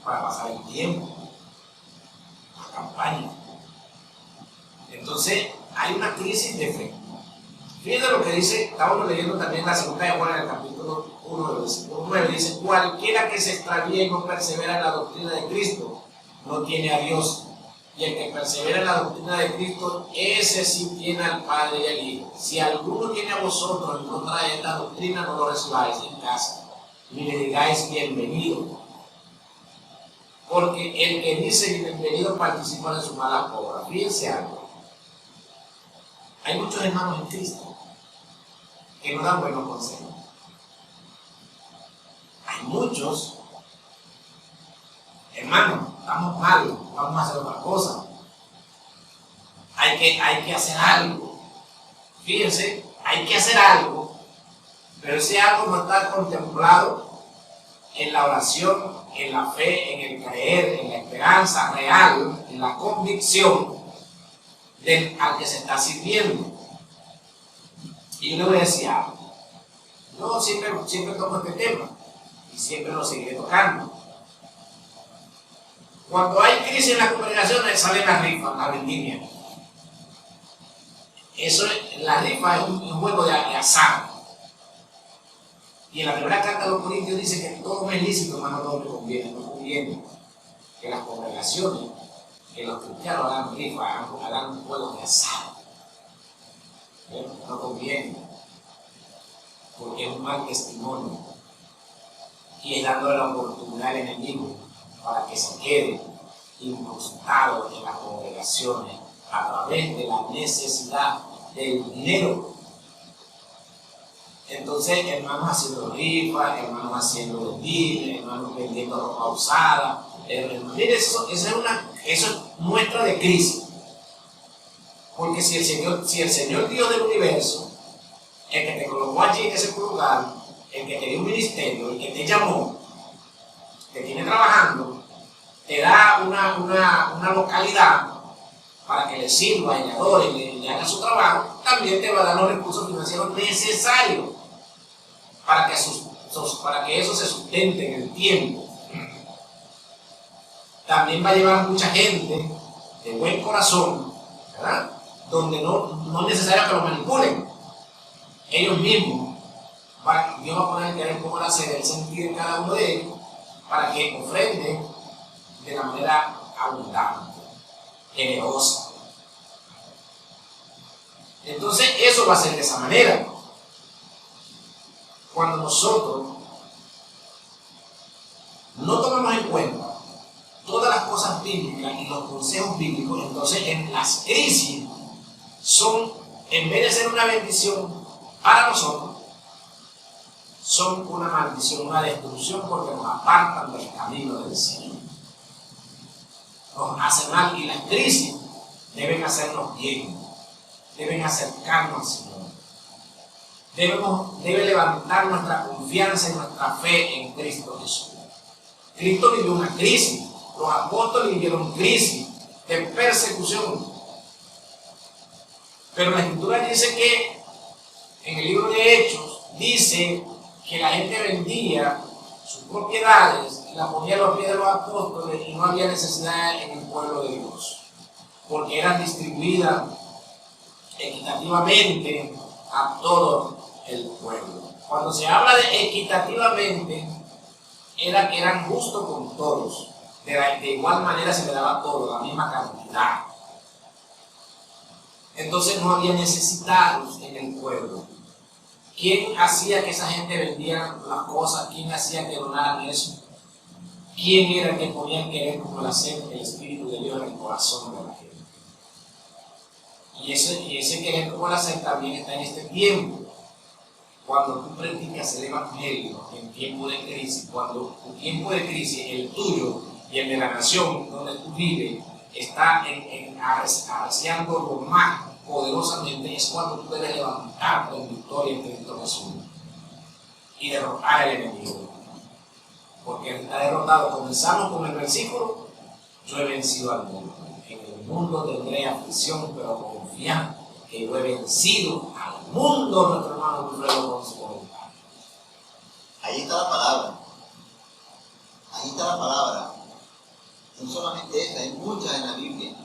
para pasar el tiempo, la campaña. Entonces hay una crisis de fe. Fíjense lo que dice, estábamos leyendo también la segunda de Juan en el capítulo 1, versículo 9, dice: cualquiera que se extravíe y no persevera en la doctrina de Cristo, no tiene a Dios. Y el que persevera en la doctrina de Cristo, ese sí tiene al Padre y al Hijo. Si alguno tiene a vosotros en contra de esta doctrina, no lo recibáis en casa, ni le digáis bienvenido. Porque el que dice bienvenido participa de su mala obra. Fíjense algo. Hay muchos hermanos en Cristo que no dan buenos consejos. Hay muchos hermanos, estamos mal, vamos a hacer otra cosa. Hay que hacer algo. Fíjense, hay que hacer algo, pero ese algo no está contemplado en la oración, en la fe, en el creer, en la esperanza real, en la convicción al que se está sirviendo. Y yo le voy a decir algo. Yo siempre toco este tema y siempre lo seguiré tocando. Cuando hay crisis en las congregaciones, salen las rifas, las vendimias. La rifa es un juego de azar. Y en la primera carta de los Corintios dice que todo es lícito, mas no todo le conviene. No conviene que las congregaciones, que los cristianos hagan rifa, hagan juegos de azar. No conviene, porque es un mal testimonio. Y es dándole la oportunidad al enemigo para que se quede incrustado en las congregaciones a través de la necesidad del dinero. Entonces, hermanos haciendo rifas, hermanos haciendo desfiles, hermanos vendiendo ropa usada. Mire, eso es muestra de crisis. Porque si el Señor Dios del universo, el que te colocó allí en ese lugar, el que te dio un ministerio, el que te llamó, te tiene trabajando, te da una localidad para que le sirva y le adore y le haga su trabajo, también te va a dar los recursos financieros necesarios para que eso se sustente en el tiempo. También va a llevar mucha gente de buen corazón, ¿verdad? Donde no es necesario que lo manipulen. Ellos mismos, Dios va a poner el querer como el sentir en cada uno de ellos, para que ofrenden de la manera abundante, generosa. Entonces eso va a ser de esa manera. Cuando nosotros no tomamos en cuenta todas las cosas bíblicas y los consejos bíblicos, entonces en las crisis son, en vez de ser una bendición para nosotros, son una maldición, una destrucción, porque nos apartan del camino del Señor. Nos hacen mal, y las crisis deben hacernos bien, deben acercarnos al Señor. Debe levantar nuestra confianza y nuestra fe en Cristo Jesús. Cristo vivió una crisis, los apóstoles vivieron crisis de persecución. Pero la Escritura dice que en el libro de Hechos dice que la gente vendía sus propiedades y las ponía a los pies de los apóstoles y no había necesidad en el pueblo de Dios, porque eran distribuidas equitativamente a todo el pueblo. Cuando se habla de equitativamente, era que eran justos con todos, de igual manera se le daba todo, la misma cantidad. Entonces no había necesitados en el pueblo. ¿Quién hacía que esa gente vendiera las cosas? ¿Quién hacía que donaran eso? ¿Quién era el que ponía el querer como el hacer el Espíritu de Dios en el corazón de la gente? Y ese querer como el hacer también está en este tiempo. Cuando tú predicas el Evangelio en tiempo de crisis, cuando tu tiempo de crisis, el tuyo y el de la nación donde tú vives, está arreciando lo más poderosamente, es cuando tú debes levantarte en victoria en Cristo Jesús y derrotar al enemigo. Porque él está derrotado. Comenzamos con el versículo: yo he vencido al mundo. En mundo tendré aflicción, pero confiad que yo he vencido al mundo, nuestro hermano Wilfredo con su voluntad. Ahí está la palabra. Ahí está la palabra. No solamente esa, hay muchas en la Biblia.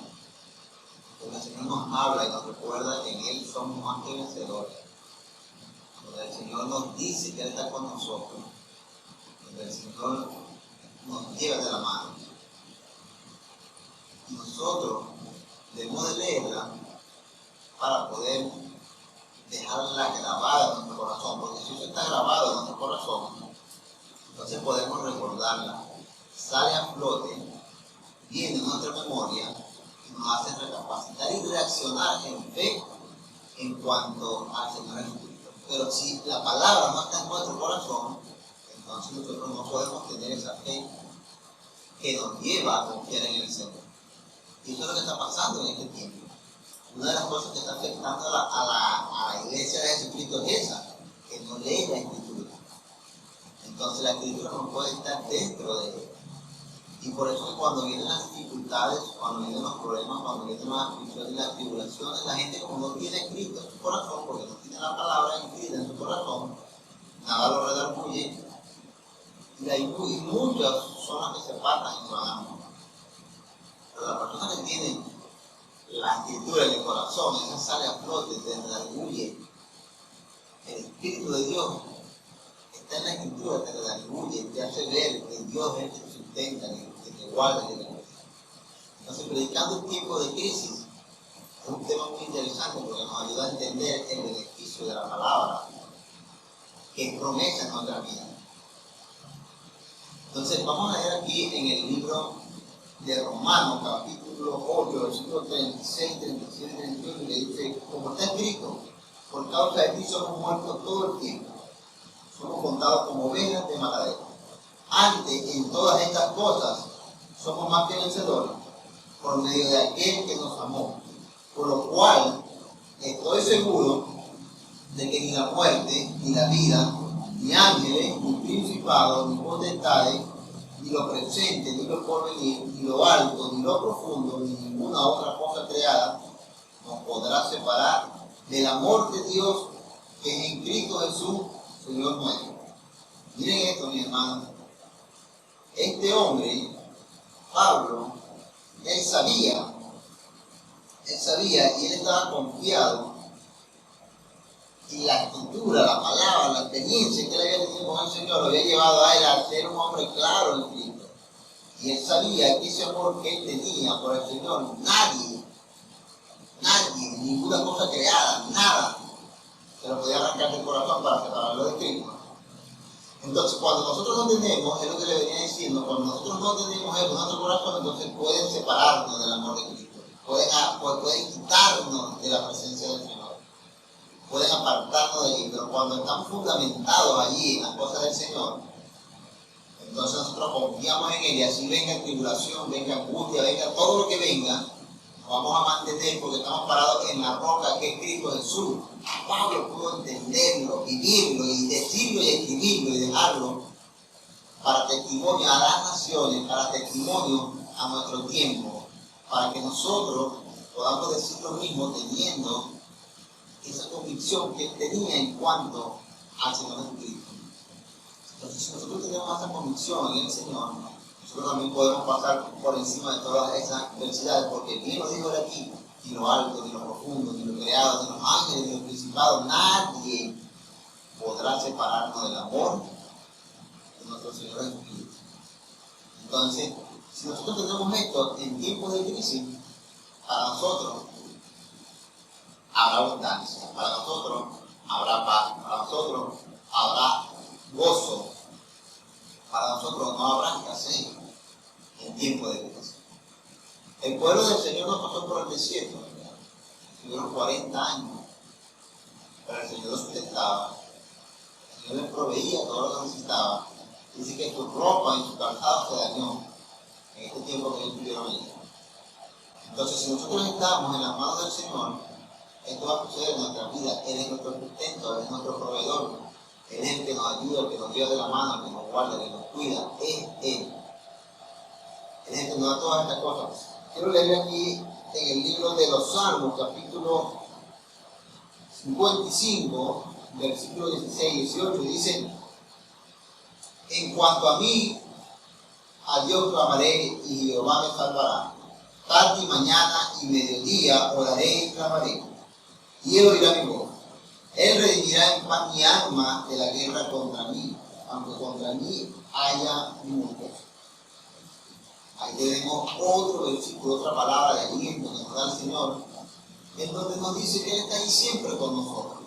Donde el Señor nos habla y nos recuerda que en Él somos más que vencedores. Donde el Señor nos dice que Él está con nosotros. Donde el Señor nos lleva de la mano. Y nosotros debemos de leerla para poder dejarla grabada en nuestro corazón. Porque si eso está grabado en nuestro corazón, entonces podemos recordarla. Sale a flote, viene en nuestra memoria y nos hace recapacitar y reaccionar en fe en cuanto al Señor Jesucristo. Pero si la palabra no está en nuestro corazón, entonces nosotros no podemos tener esa fe que nos lleva a confiar en el Señor. Y eso es lo que está pasando en este tiempo. Una de las cosas que está afectando a la iglesia de Jesucristo es esa, que no lee la Escritura. Entonces la Escritura no puede estar dentro de él. Y por eso que cuando vienen las dificultades, cuando vienen los problemas, cuando vienen las aflicciones y las tribulaciones, la gente como no tiene escrito en su corazón, porque no tiene la palabra escrita en su corazón, nada lo redarguye. Y muchas son las que se apartan y se van a morir. Pero las personas que tienen la escritura en el corazón, esa sale a flote, te redarguye. El Espíritu de Dios está en la escritura, te redarguye, te hace ver que Dios es el que te sustenta, que te guarda, que te cuida. Entonces, predicando en tiempos de crisis es un tema muy interesante porque nos ayuda a entender el beneficio de la palabra, que es promesa en nuestra vida. Entonces, vamos a leer aquí en el libro de Romanos, capítulo 8, versículos 36, 37 y 38, que dice, como está escrito, por causa de ti somos muertos todo el tiempo. Somos contados como ovejas de matadero. Antes, en todas estas cosas, somos más que vencedores, por medio de aquel que nos amó. Por lo cual, estoy seguro de que ni la muerte, ni la vida, ni ángeles, ni principados, ni potestades, ni lo presente, ni lo porvenir, ni lo alto, ni lo profundo, ni ninguna otra cosa creada, nos podrá separar del amor de Dios que es en Cristo Jesús, Señor nuestro. Miren esto, mi hermano. Este hombre, Pablo, él sabía y él estaba confiado y la escritura, la palabra, la experiencia que él había tenido con el Señor lo había llevado a él a ser un hombre claro en Cristo. Y él sabía que ese amor que él tenía por el Señor, nadie, ninguna cosa creada, nada, se lo podía arrancar del corazón para separarlo de Cristo. Entonces, cuando nosotros no tenemos, es lo que le venía diciendo, cuando nosotros no tenemos eso en nuestro corazón, entonces pueden separarnos del amor de Cristo, pueden quitarnos de la presencia del Señor, pueden apartarnos de allí, pero cuando estamos fundamentados allí en las cosas del Señor, entonces nosotros confiamos en Él y así venga tribulación, venga angustia, venga todo lo que venga, nos vamos a mantener porque estamos parados en la roca que es Cristo Jesús. Pablo pudo entenderlo, vivirlo y decirlo y escribirlo y dejarlo para testimonio a las naciones, para testimonio a nuestro tiempo, para que nosotros podamos decir lo mismo teniendo esa convicción que él tenía en cuanto al Señor Jesucristo. Entonces, si nosotros tenemos esa convicción en el Señor, nosotros también podemos pasar por encima de todas esas adversidades, porque bien lo dijo él aquí, ni lo alto, ni lo profundo, ni lo creado, ni los ángeles, ni los principados, nadie podrá separarnos del amor de nuestro Señor Jesucristo. Entonces, si nosotros tenemos esto en tiempos de crisis, para nosotros habrá abundancia, para nosotros habrá paz, para nosotros habrá gozo, para nosotros no habrá escasez en tiempo de crisis. El pueblo del Señor no pasó por el desierto, estuvieron 40 años, pero el Señor los sustentaba, el Señor les proveía todo lo que necesitaba. Dice que su ropa y su calzado se dañó en este tiempo que ellos estuvieron allí. Entonces, si nosotros estamos en las manos del Señor, esto va a suceder en nuestra vida. Él es nuestro sustento, Él es nuestro proveedor, Él es el que nos ayuda, el que nos lleva de la mano, el que nos guarda, el que nos cuida, es Él. Él es el que nos da todas estas cosas. Quiero leer aquí en el libro de los Salmos, capítulo 55, versículo 16 y 18, dice: en cuanto a mí, a Dios clamaré y Jehová me salvará. Tarde y mañana y mediodía oraré y clamaré, y él oirá mi voz. Él redimirá en paz mi alma de la guerra contra mí, aunque contra mí haya muchos. Ahí tenemos otro versículo, otra palabra de aliento que nos da el Señor, en donde nos dice que Él está ahí siempre con nosotros,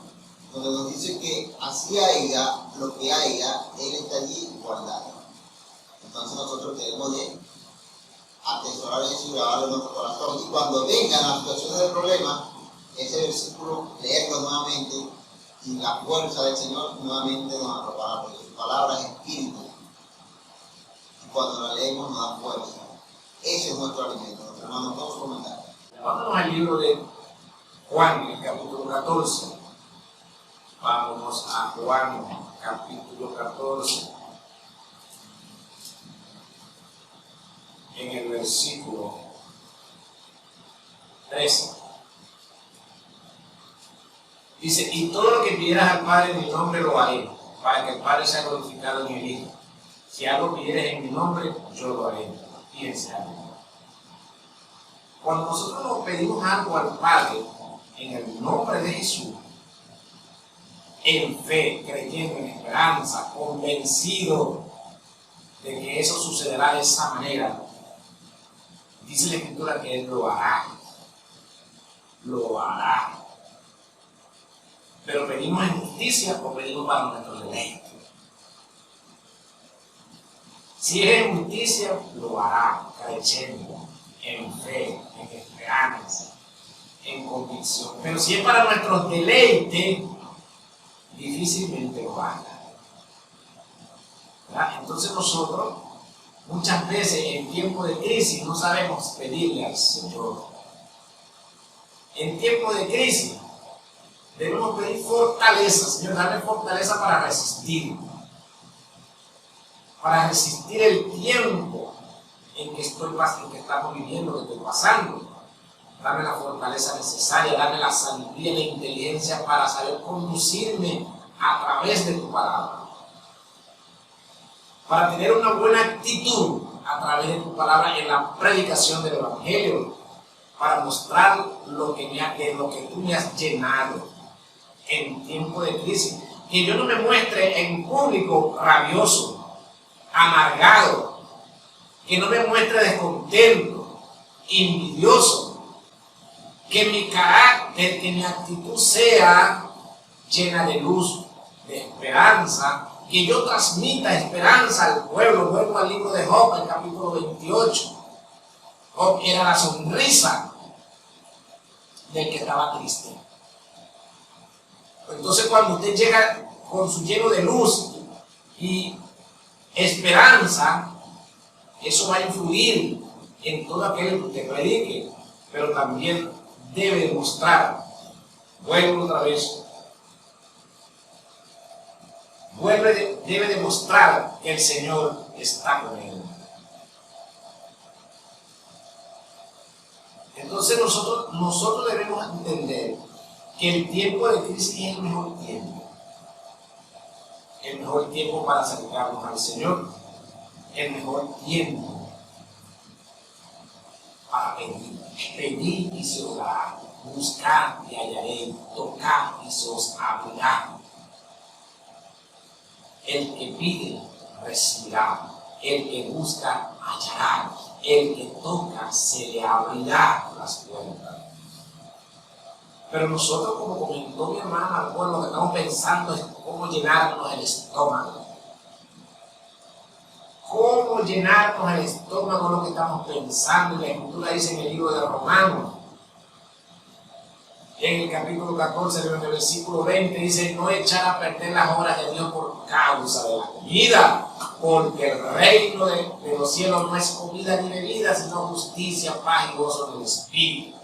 donde nos dice que así haya lo que haya, Él está allí guardado. Entonces nosotros debemos de atesorar eso y grabarlo en nuestro corazón, y cuando vengan las situaciones de problema, ese versículo, leerlo nuevamente, y la fuerza del Señor nuevamente nos arropará, porque su palabra es espíritu, y cuando la leemos nos da fuerza. Ese es nuestro alimento. Nuestro hermano, todos sus comentarios. Vámonos al libro de Juan, el capítulo 14. Vámonos a Juan, capítulo 14. En el versículo 13. Dice: y todo lo que pidieras al Padre en mi nombre lo haré, para que el Padre sea glorificado en el Hijo. Si algo pidieres en mi nombre, yo lo haré. Fíjense algo. Cuando nosotros nos pedimos algo al Padre en el nombre de Jesús, en fe, creyendo, en esperanza, convencido de que eso sucederá de esa manera, dice la Escritura que Él lo hará. Lo hará. Pero pedimos en justicia o pedimos para nuestro deleite. Si es en justicia, lo hará, creyendo, en fe, en esperanza, en convicción. Pero si es para nuestro deleite, difícilmente lo haga. ¿Verdad? Entonces nosotros, muchas veces en tiempo de crisis, no sabemos pedirle al Señor. En tiempo de crisis, debemos pedir fortaleza. Señor, dame fortaleza para resistir. Para resistir el tiempo en que estamos viviendo, que estoy pasando. Dame la fortaleza necesaria, dame la sabiduría y la inteligencia para saber conducirme a través de tu palabra. Para tener una buena actitud a través de tu palabra en la predicación del Evangelio. Para mostrar lo que tú me has llenado en tiempo de crisis. Que yo no me muestre en público rabioso, amargado, que no me muestre descontento, envidioso, que mi carácter, que mi actitud sea llena de luz, de esperanza, que yo transmita esperanza al pueblo. Vuelvo al libro de Job, el capítulo 28. Job era la sonrisa del que estaba triste. Entonces, cuando usted llega con su lleno de luz y esperanza, eso va a influir en todo aquello que usted predique, pero también debe demostrar, vuelvo otra vez, debe demostrar que el Señor está con él. Entonces nosotros debemos entender que el tiempo de crisis es el mejor tiempo. El mejor tiempo para acercarnos al Señor. El mejor tiempo para pedir. Pedir y se os dará. Buscar y hallaréis. Tocar y se os abrirá. El que pide, recibirá. El que busca, hallará. El que toca, se le abrirá las puertas. Pero nosotros, como comentó mi hermana, lo que estamos pensando es cómo llenarnos el estómago. Cómo llenarnos el estómago es lo que estamos pensando. Y la Escritura dice en el libro de Romanos, en el capítulo 14, en el versículo 20, dice: no echar a perder las obras de Dios por causa de la comida, porque el reino de los cielos no es comida ni bebida, sino justicia, paz y gozo del Espíritu.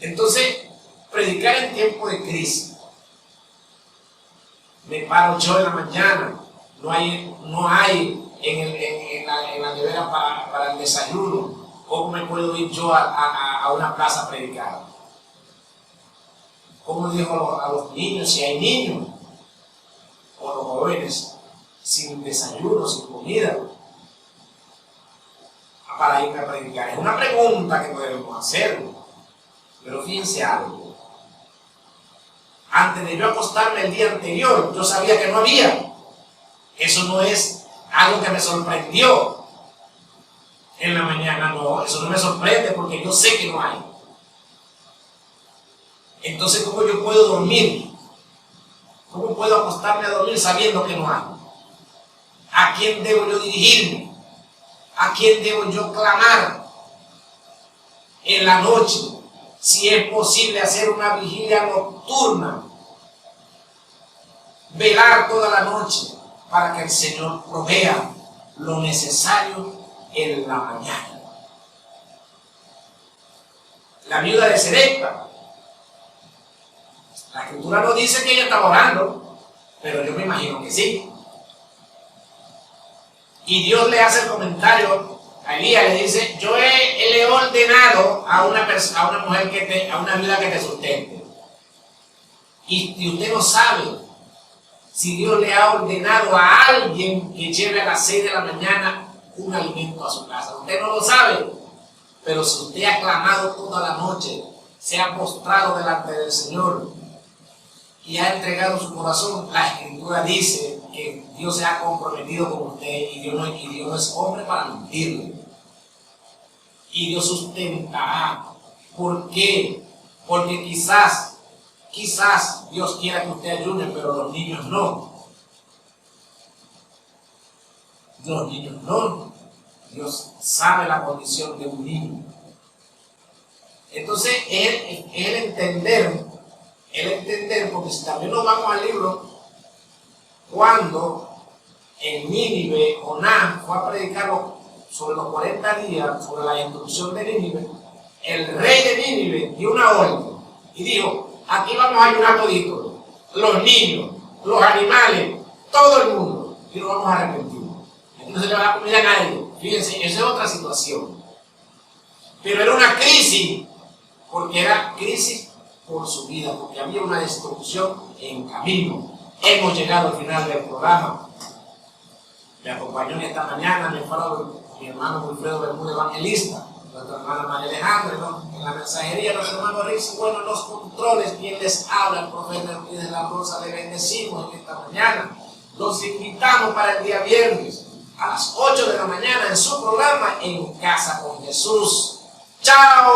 Entonces, predicar en tiempo de crisis. Me paro yo en la mañana, no hay en la nevera para el desayuno. ¿Cómo me puedo ir yo a una plaza a predicar? ¿Cómo dijo a los niños, si hay niños o los jóvenes sin desayuno, sin comida, para irme a predicar? Es una pregunta que no debemos hacer. Pero fíjense algo. Antes de yo acostarme el día anterior, yo sabía que no había. Eso no es algo que me sorprendió en la mañana, no, eso no me sorprende porque yo sé que no hay. Entonces, ¿cómo yo puedo dormir? ¿Cómo puedo acostarme a dormir sabiendo que no hay? ¿A quién debo yo dirigirme? ¿A quién debo yo clamar en la noche? Si es posible hacer una vigilia nocturna, velar toda la noche para que el Señor provea lo necesario en la mañana. La viuda de Sarepta, la escritura no dice que ella estaba orando, pero yo me imagino que sí. Y Dios le hace el comentario a Elías, le dice: yo le he ordenado a una mujer a una viuda que te sustente. Y usted no sabe si Dios le ha ordenado a alguien que lleve a las 6 de la mañana un alimento a su casa. Usted no lo sabe, pero si usted ha clamado toda la noche, se ha postrado delante del Señor y ha entregado su corazón, la Escritura dice que Dios se ha comprometido con usted y Dios no es hombre para mentirle. Y Dios sustentará. ¿Por qué? Porque quizás Dios quiera que usted ayune, pero los niños no. Los niños no. Dios sabe la condición de un niño. Entonces, el entender, porque si también nos vamos al libro, cuando en Nínive, Jonás fue a predicar sobre los 40 días, sobre la destrucción de Nínive, el rey de Nínive dio una orden y dijo: aquí vamos a ayunar toditos, los niños, los animales, todo el mundo, y nos vamos a arrepentir. Aquí no se le va a dar comida a nadie. Fíjense, esa es otra situación. Pero era una crisis, porque era crisis por su vida, porque había una destrucción en camino. Hemos llegado al final del programa. Me acompañó en esta mañana mi hermano Wilfredo Bermúdez, evangelista, nuestra hermana María Alejandra, ¿no? En la mensajería, nuestro hermano Riz, bueno, los controles, quien les habla, el profeta Luis de la Rosa, le bendecimos en esta mañana. Los invitamos para el día viernes a las 8 de la mañana en su programa En Casa con Jesús. ¡Chao!